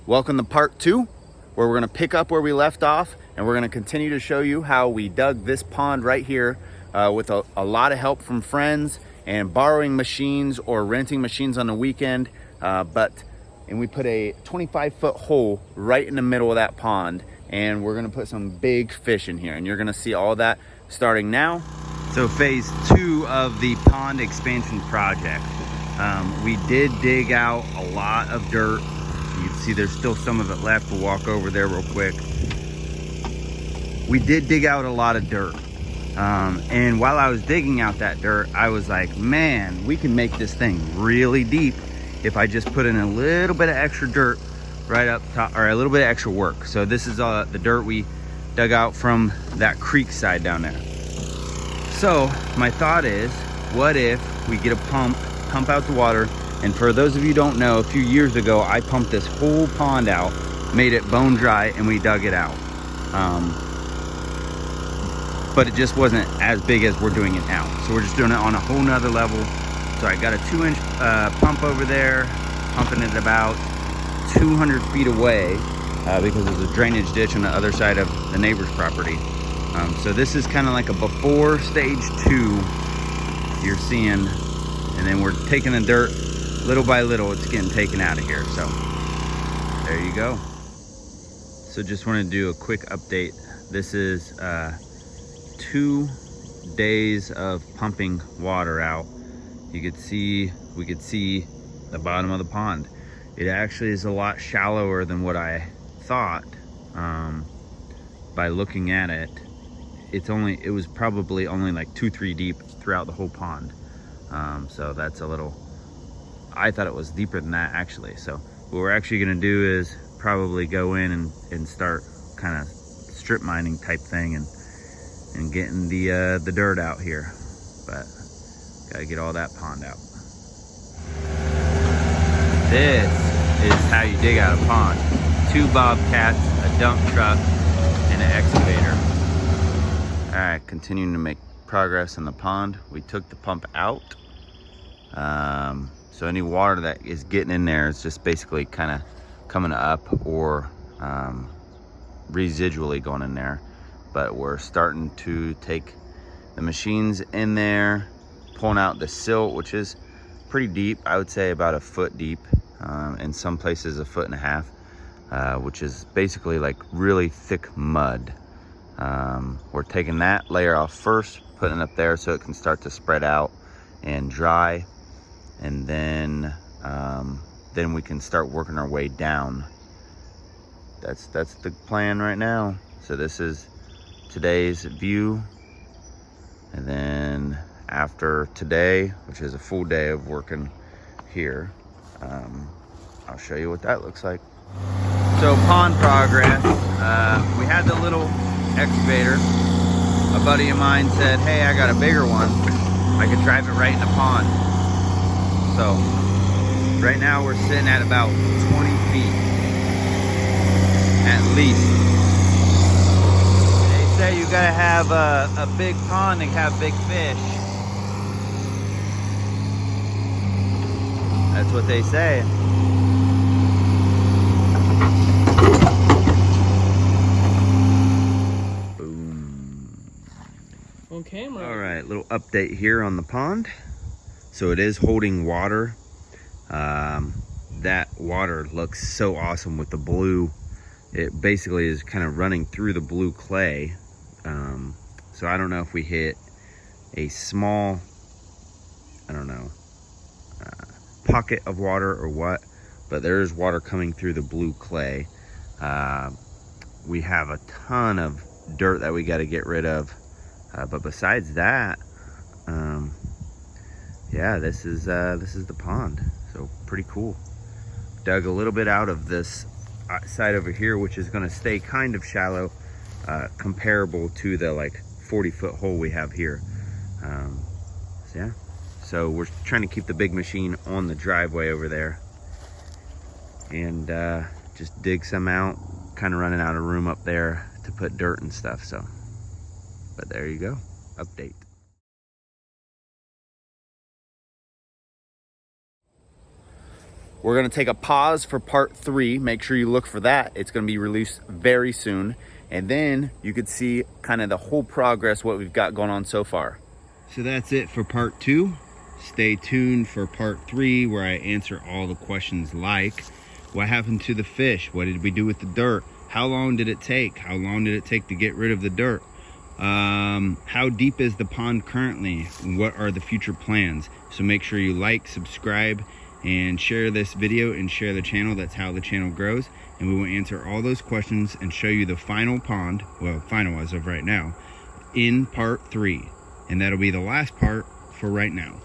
Welcome to part 2, where we're going to pick up where we left off, and we're going to continue to show you how we dug this pond right here with a lot of help from friends and borrowing machines or renting machines on the weekend. And we put a 25-foot hole right in the middle of that pond, and we're going to put some big fish in here, and you're going to see all that starting now. So phase 2 of the pond expansion project. We did dig out a lot of dirt. You can see there's still some of it left. We'll walk over there real quick. We did dig out a lot of dirt. And while I was digging out that dirt, I was like, man, we can make this thing really deep if I just put in a little bit of extra dirt right up top, or a little bit of extra work. So this is the dirt we dug out from that creek side down there. So my thought is, what if we get a pump out the water? And for those of you who don't know, a few years ago, I pumped this whole pond out, made it bone dry, and we dug it out. But it just wasn't as big as we're doing it now. So we're just doing it on a whole nother level. So I got a 2-inch pump over there, pumping it about 200 feet away because there's a drainage ditch on the other side of the neighbor's property. So this is kind of like a before stage 2 you're seeing, and then we're taking the dirt little by little. It's getting taken out of here. So there you go. So just want to do a quick update. This is 2 days of pumping water out. We could see the bottom of the pond. It actually is a lot shallower than what I thought. By looking at it, it was probably only like 2-3 deep throughout the whole pond. So that's a little, I thought it was deeper than that actually. So what we're actually gonna do is probably go in and start kind of strip mining type thing and getting the dirt out here. But gotta get all that pond out. This is how you dig out a pond. 2 bobcats, a dump truck, and an excavator. All right, continuing to make progress in the pond. We took the pump out. So any water that is getting in there is just basically kind of coming up or residually going in there. But we're starting to take the machines in there, pulling out the silt, which is pretty deep. I would say about 1 foot deep. In some places 1.5 feet, which is basically like really thick mud. We're taking that layer off first, putting it up there so it can start to spread out and dry, and then we can start working our way down. That's the plan right now. So this is today's view, and then after today, which is a full day of working here, I'll show you what that looks like. So pond progress. We had the little excavator. A buddy of mine said, hey, I got a bigger one. I could drive it right in the pond. So right now we're sitting at about 20 feet at least. They say you gotta have a big pond to have big fish. That's what they say. Okay, all right, little update here on the pond. So it is holding water. That water looks so awesome with the blue. It basically is kind of running through the blue clay. So I don't know if we hit a small, I don't know, pocket of water or what, but there is water coming through the blue clay. We have a ton of dirt that we got to get rid of. But besides that, yeah, this is the pond. So pretty cool. Dug a little bit out of this side over here, which is going to stay kind of shallow, comparable to the like 40-foot hole we have here. So yeah, so we're trying to keep the big machine on the driveway over there, and just dig some out. Kind of running out of room up there to put dirt and stuff. So, but there you go, update. We're gonna take a pause for part 3. Make sure you look for that. It's gonna be released very soon. And then you could see kind of the whole progress, what we've got going on so far. So that's it for part 2. Stay tuned for part 3, where I answer all the questions like, what happened to the fish? What did we do with the dirt? How long did it take? How long did it take to get rid of the dirt? How deep is the pond currently? What are the future plans? So make sure you like, subscribe, and share this video and share the channel. That's how the channel grows. And we will answer all those questions and show you the final pond, well, final as of right now, in part 3. And that'll be the last part for right now.